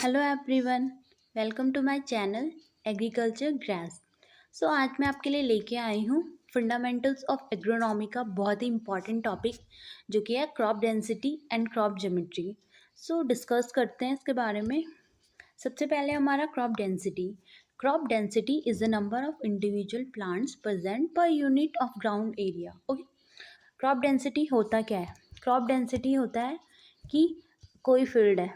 Hello everyone, welcome to my channel agriculture grass. आज मैं आपके लिए लेके आई हूँ फंडामेंटल्स ऑफ एग्रोनॉमी का बहुत ही इम्पॉर्टेंट टॉपिक जो कि है crop density and crop geometry. Discuss करते हैं इसके बारे में। सबसे पहले हमारा crop density is the number of individual plants present per unit of ground area. Okay, crop density होता क्या है? क्रॉप डेंसिटी होता है कि कोई फील्ड है,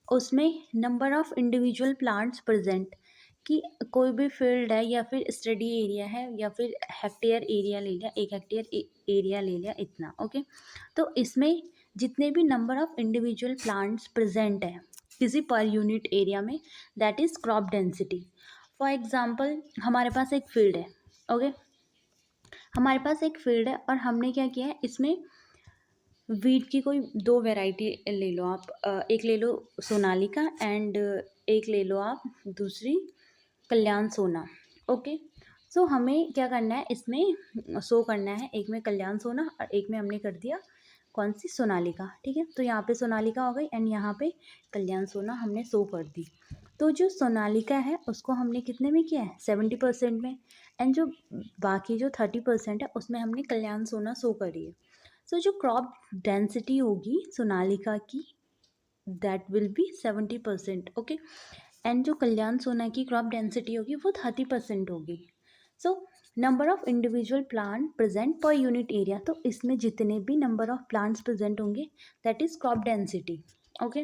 उसमें number of individual plants present, कि कोई भी फील्ड है या फिर स्टडी एरिया है या फिर हेक्टेयर एरिया ले लिया, 1 हेक्टेयर एरिया ले लिया, इतना। ओके, तो इसमें जितने भी number of individual plants present है किसी पर यूनिट एरिया में, that is crop density. For example, हमारे पास एक फील्ड है। ओके, हमारे पास एक फील्ड है और हमने क्या किया है, इसमें वीट की कोई दो वैरायटी ले लो आप। एक ले लो सोनालिका एंड एक ले लो आप दूसरी कल्याण सोना। ओके, हमें क्या करना है, इसमें शो करना है, एक में कल्याण सोना और एक में हमने कर दिया कौन सी, सोनालिका। ठीक है, तो यहाँ पे सोनालिका हो गई एंड यहाँ पे कल्याण सोना हमने शो कर दी। तो जो सोनालिका है उसको हमने कितने में किया है, 70% में, एंड जो बाकी जो 30% है उसमें हमने कल्याण सोना शो करी है। जो क्रॉप डेंसिटी होगी सोनालिका की, that will be 70%। Okay, and जो कल्याण सोना की क्रॉप डेंसिटी होगी वो 30% होगी। Number of individual plant present per unit area, तो इसमें जितने भी नंबर ऑफ प्लांट्स प्रेजेंट होंगे that is crop density. Okay,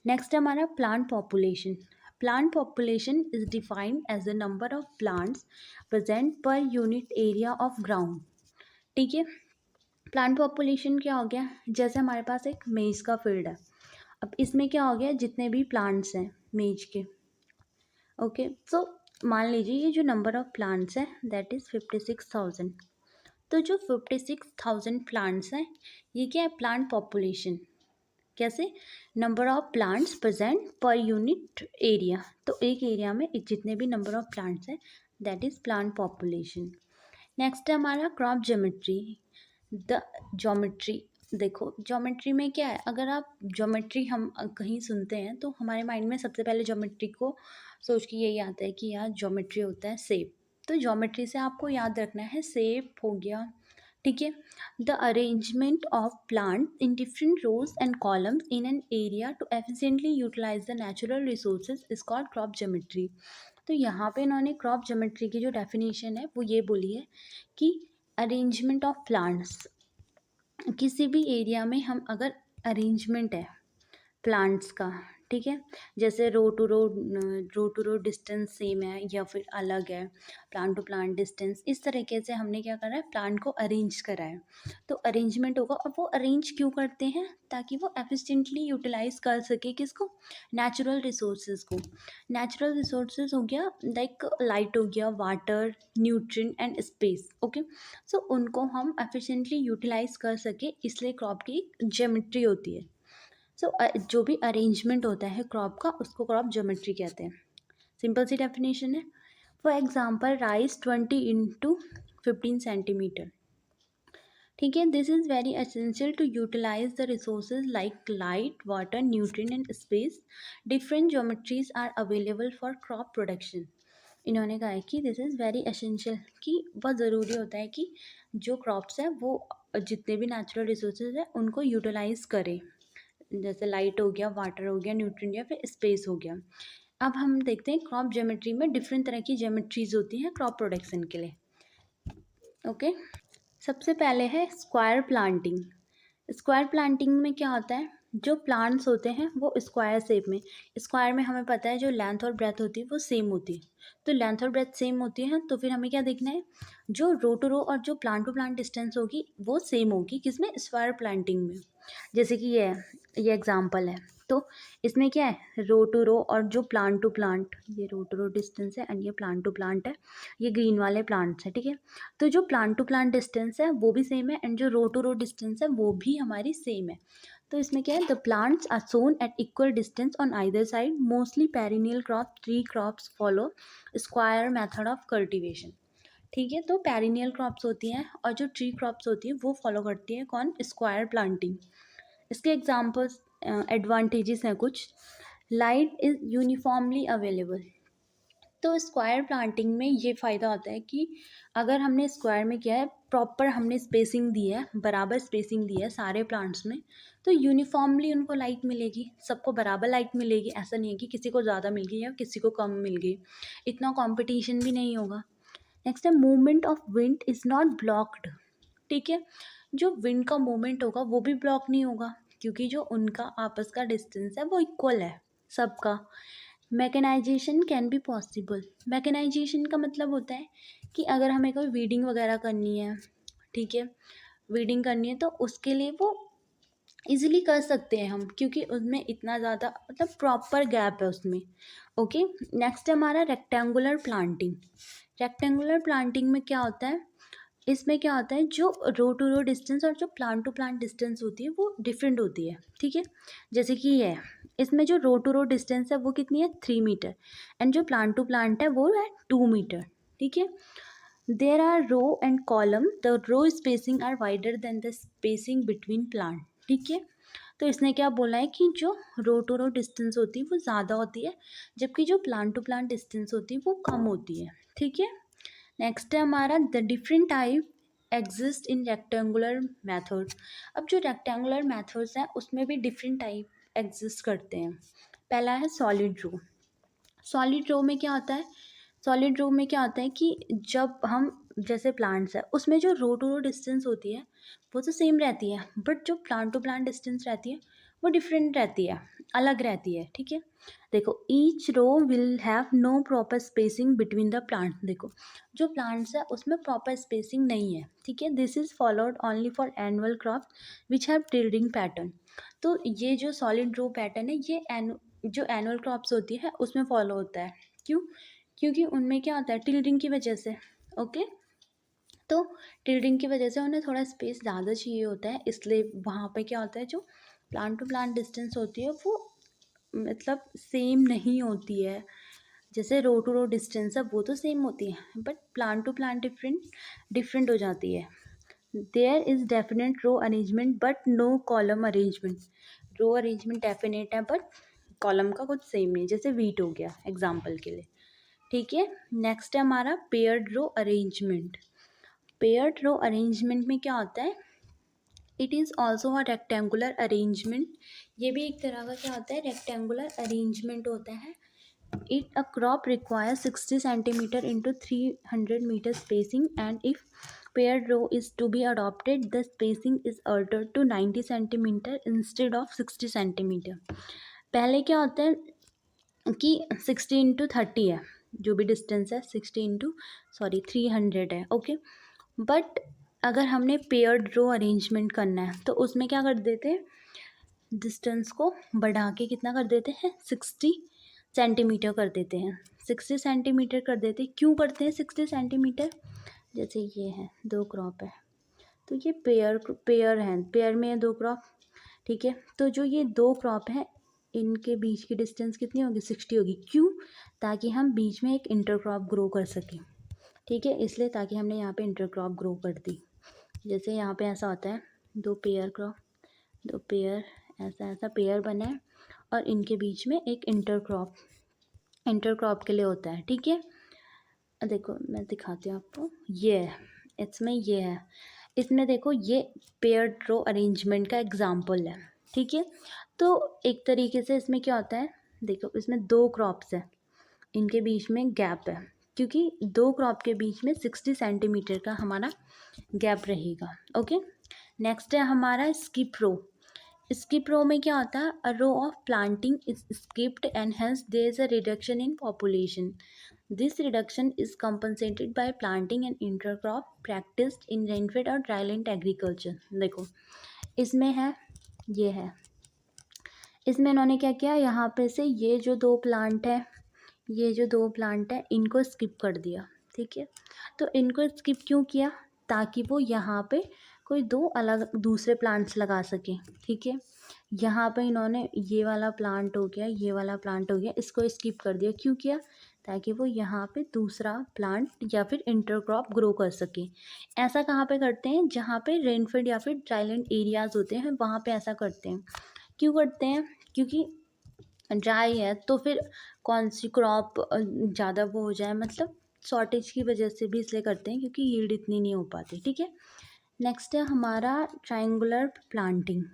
next हमारा plant population. Plant population is defined as the number of plants present per unit area of ground. ठीक है, plant population क्या हो गया, जैसे हमारे पास एक मेज का फील्ड है। अब इसमें क्या हो गया, जितने भी प्लांट्स हैं मेज के। ओके, मान लीजिए ये जो नंबर ऑफ प्लांट्स है दैट इज़ 56,000। तो जो 56,000 प्लांट्स हैं, ये क्या है, प्लांट पॉपुलेशन। कैसे? Number of plants present per unit area, तो एक एरिया में जितने भी नंबर ऑफ प्लांट्स हैं that is plant population. Next है हमारा क्रॉप ज्योमेट्री। द ज्योमेट्री, देखो ज्योमेट्री में क्या है, अगर आप ज्योमेट्री हम कहीं सुनते हैं तो हमारे माइंड में सबसे पहले ज्योमेट्री को सोच के यही आता है कि यार ज्योमेट्री होता है शेप। तो ज्योमेट्री से आपको याद रखना है, शेप हो गया। ठीक है, the arrangement of plant in different rows and columns in an area to efficiently utilise the natural resources is called crop geometry. तो यहाँ पे इन्होंने क्रॉप ज्योमेट्री की जो डेफिनेशन है वो ये बोली है कि अरेंजमेंट ऑफ प्लांट्स, किसी भी एरिया में हम अगर अरेंजमेंट है प्लांट्स का, ठीक है, जैसे रो टू रो डिस्टेंस सेम है या फिर अलग है, प्लांट टू प्लांट डिस्टेंस, इस तरीके से हमने क्या करा है, प्लांट को अरेंज करा है। तो अरेंजमेंट होगा, और वो अरेंज क्यों करते हैं, ताकि वो एफिशिएंटली यूटिलाइज कर सके किसको, नेचुरल रिसोर्सेज को। नेचुरल रिसोर्सेज हो गया लाइक लाइट हो गया, water, nutrient and space. Okay, उनको हम एफिशिएंटली यूटिलाइज कर सके, इसलिए क्रॉप की ज्योमेट्री होती है। जो भी अरेंजमेंट होता है क्रॉप का उसको क्रॉप ज्योमेट्री कहते हैं। सिंपल सी डेफिनेशन है। For example, rice 20 into 15 centimetre. ठीक है, this is very essential to utilise the resources like light, water, nutrient and space. Different geometries are available for crop production. इन्होंने कहा है कि दिस इज़ वेरी एसेंशियल, कि बहुत ज़रूरी होता है कि जो क्रॉप्स है वो जितने भी नेचुरल रिसोर्सेज है उनको यूटिलाइज करें, जैसे लाइट हो गया, वाटर हो गया, न्यूट्रिएंट या फिर स्पेस हो गया। अब हम देखते हैं क्रॉप ज्योमेट्री में डिफरेंट तरह की ज्योमेट्रीज होती हैं क्रॉप प्रोडक्शन के लिए। ओके, सबसे पहले है स्क्वायर प्लांटिंग। स्क्वायर प्लांटिंग में क्या होता है, जो प्लांट्स होते हैं वो स्क्वायर शेप में, स्क्वायर में हमें पता है जो लेंथ और ब्रेथ होती है वो सेम होती है। तो लेंथ और ब्रेथ सेम होती है, तो फिर हमें क्या देखना है, जो रो टू रो और जो प्लांट टू प्लांट डिस्टेंस होगी वो सेम होगी, किसमें, स्क्वायर प्लांटिंग में। जैसे कि ये एग्जांपल है, तो इसमें क्या है, रो टू रो और जो प्लांट टू प्लांट, ये रो टू रो डिस्टेंस है एंड ये प्लांट टू प्लांट है, ये ग्रीन वाले प्लांट्स है। ठीक है, तो जो प्लांट टू प्लांट डिस्टेंस है वो भी सेम है एंड जो रो टू रो डिस्टेंस है वो भी हमारी सेम है। तो इसमें क्या है, the plants are sown at equal distance on either side. Mostly perennial crop tree crops follow square method of cultivation. ठीक है, तो पेरिनियल क्रॉप्स होती हैं और जो ट्री क्रॉप्स होती हैं वो फॉलो करती हैं कौन, स्क्वायर प्लांटिंग। इसके एग्जाम्पल्स, एडवांटेजेस हैं कुछ। Light is uniformly available. तो स्क्वायर प्लांटिंग में ये फ़ायदा होता है कि अगर हमने स्क्वायर में किया है, प्रॉपर हमने स्पेसिंग दी है, बराबर स्पेसिंग दी है सारे प्लांट्स में, तो यूनिफॉर्मली उनको लाइट मिलेगी, सबको बराबर लाइट मिलेगी। ऐसा नहीं है कि किसी को ज़्यादा मिल गई या किसी को कम मिल गई, इतना कंपटीशन भी नहीं होगा। नेक्स्ट है movement of wind is not blocked. ठीक है, जो विंड का मूवमेंट होगा वो भी ब्लॉक नहीं होगा, क्योंकि जो उनका आपस का डिस्टेंस है वो इक्वल है सबका। Mechanisation can be possible. Mechanisation का मतलब होता है कि अगर हमें कोई वीडिंग वगैरह करनी है, ठीक है, वीडिंग करनी है तो उसके लिए वो इजीली कर सकते हैं हम, क्योंकि उसमें इतना ज़्यादा मतलब प्रॉपर गैप है उसमें। ओके, नेक्स्ट है हमारा रेक्टेंगुलर प्लांटिंग। रेक्टेंगुलर प्लांटिंग में क्या होता है, इसमें क्या होता है, जो रो टू रो डिस्टेंस और जो प्लांट टू प्लांट डिस्टेंस होती है वो डिफरेंट होती है। ठीक है, जैसे कि ये है, इसमें जो रो टू रो डिस्टेंस है वो कितनी है, 3 मीटर, एंड जो प्लांट टू प्लांट है वो है 2 मीटर। ठीक है, there are row and column, the row spacing are wider than the spacing between plant. ठीक है, तो इसने क्या बोला है कि जो रो टू रो डिस्टेंस होती है वो ज़्यादा होती है, जबकि जो प्लांट टू प्लांट डिस्टेंस होती है वो कम होती है। ठीक है, नेक्स्ट है हमारा the different type exist in rectangular method. अब जो रेक्टेंगुलर मैथड्स हैं उसमें भी डिफरेंट टाइप एग्जिस्ट करते हैं। पहला है सॉलिड रो। सॉलिड रो में क्या होता है, सॉलिड रो में क्या होता है कि जब हम, जैसे प्लांट्स है उसमें जो रो टू रो डिस्टेंस होती है वो तो सेम रहती है, बट जो प्लांट टू प्लांट डिस्टेंस रहती है वो डिफरेंट रहती है, अलग रहती है। ठीक है, देखो each row will have no proper spacing between the plant. देखो जो प्लांट्स है उसमें प्रॉपर स्पेसिंग नहीं है। ठीक है, this is followed only for annual crop which have tillering pattern. तो ये जो सॉलिड रो पैटर्न है ये जो एनुअल क्रॉप्स होती है उसमें फॉलो होता है। क्यों, क्योंकि उनमें क्या होता है, टिल्डिंग की वजह से। ओके, तो टिल्डिंग की वजह से उन्हें थोड़ा स्पेस ज़्यादा चाहिए होता है, इसलिए वहाँ पे क्या होता है, जो प्लांट टू प्लांट डिस्टेंस होती है वो मतलब सेम नहीं होती है। जैसे रो टू रो डिस्टेंस है वो तो सेम होती है, but plant to plant different different हो जाती है। There is definite row arrangement but no column arrangement. Row arrangement definite है बट कॉलम का कुछ सेम नहीं, जैसे वीट हो गया एग्जाम्पल के लिए। ठीक है, नेक्स्ट है हमारा पेयर्ड रो अरेंजमेंट। पेयर्ड रो अरेंजमेंट में क्या होता है, it is also a rectangular arrangement. ये भी एक तरह का क्या होता है, रेक्टेंगुलर अरेंजमेंट होता है। It a crop require 60 centimetre into 300 metre spacing, and if paired row is to be adopted the spacing is altered to 90 centimetre instead of 60 centimetre. पहले क्या होता है कि 60 इंटू 30 है, जो भी डिस्टेंस है 300 है। ओके, बट अगर हमने पेयर्ड रो अरेंजमेंट करना है तो उसमें क्या कर देते हैं, डिस्टेंस को बढ़ा के कितना कर देते हैं, 60 सेंटीमीटर कर देते हैं। 60 सेंटीमीटर कर देते हैं, क्यों करते हैं 60 सेंटीमीटर, जैसे ये है दो क्रॉप है, तो ये पेयर पेयर है, पेयर में है दो क्रॉप। ठीक है, तो जो ये दो क्रॉप हैं इनके बीच की डिस्टेंस कितनी होगी, 60 होगी। क्यों, ताकि हम बीच में एक इंटरक्रॉप ग्रो कर सकें। ठीक है, इसलिए ताकि हमने यहाँ पे इंटरक्रॉप ग्रो कर दी। जैसे यहाँ पे ऐसा होता है, दो पेयर क्रॉप, दो पेयर, ऐसा ऐसा पेयर बना है और इनके बीच में एक इंटरक्रॉप, इंटरक्रॉप के लिए होता है। ठीक है, देखो मैं दिखाती हूँ आपको, ये है, इसमें ये है, इसमें देखो ये पेयर्ड रो अरेंजमेंट का एग्जाम्पल है। ठीक है, तो एक तरीके से इसमें क्या होता है, देखो इसमें दो क्रॉप्स है, इनके बीच में गैप है, क्योंकि दो क्रॉप के बीच में 60 सेंटीमीटर का हमारा गैप रहेगा। ओके, नेक्स्ट है हमारा स्किप रो। स्किप रो में क्या होता है, a row of planting is skipped and hence there is a reduction in population. This reduction is compensated by planting and intercrop practiced in rainfed और dryland agriculture। देखो इसमें है, ये है, इसमें इन्होंने क्या किया, यहाँ पे से ये जो दो प्लांट है, ये जो दो प्लांट है इनको स्किप कर दिया। ठीक है, तो इनको स्किप क्यों किया, ताकि वो यहाँ पे कोई दो अलग दूसरे प्लांट्स लगा सकें। ठीक है, यहाँ पे इन्होंने ये वाला प्लांट हो गया, ये वाला प्लांट हो गया, इसको स्किप कर दिया। क्यों किया, ताकि वो यहाँ पे दूसरा प्लांट या फिर इंटरक्रॉप ग्रो कर सके। ऐसा कहाँ पे करते हैं, जहाँ पे रेनफेड या फिर ड्राईलैंड एरियाज़ होते हैं वहाँ पे ऐसा करते हैं। क्यों करते हैं, क्योंकि ड्राई है तो फिर कौन सी क्रॉप ज़्यादा वो हो जाए, मतलब शॉर्टेज की वजह से भी इसलिए करते हैं क्योंकि यील्ड इतनी नहीं हो पाती, ठीक है। नेक्स्ट है हमारा triangular planting.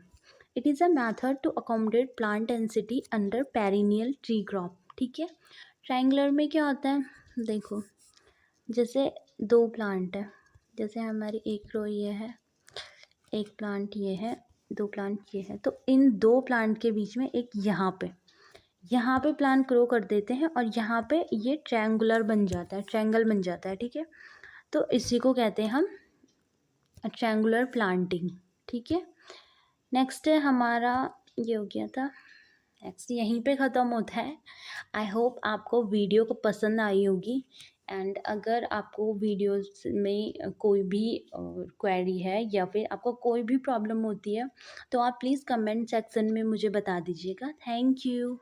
It is a method to accommodate plant density under perennial tree crop, ठीक है। ट्रायंगुलर में क्या होता है, देखो जैसे दो प्लांट है, जैसे हमारी एक रो ये है, एक प्लांट ये है, दो प्लांट ये है, तो इन दो प्लांट के बीच में एक यहाँ पे प्लांट ग्रो कर देते हैं और यहाँ पे ये ट्रायंगुलर बन जाता है, ट्रायंगल बन जाता है, ठीक है। तो इसी को कहते हैं हम ट्रायंगुलर प्लांटिंग, ठीक है। नेक्स्ट है हमारा, ये हो गया था, नेक्स्ट यहीं पे ख़त्म होता है। आई होप आपको वीडियो को पसंद आई होगी, एंड अगर आपको वीडियोस में कोई भी क्वेरी है या फिर आपको कोई भी प्रॉब्लम होती है तो आप प्लीज़ कमेंट सेक्शन में मुझे बता दीजिएगा। Thank you.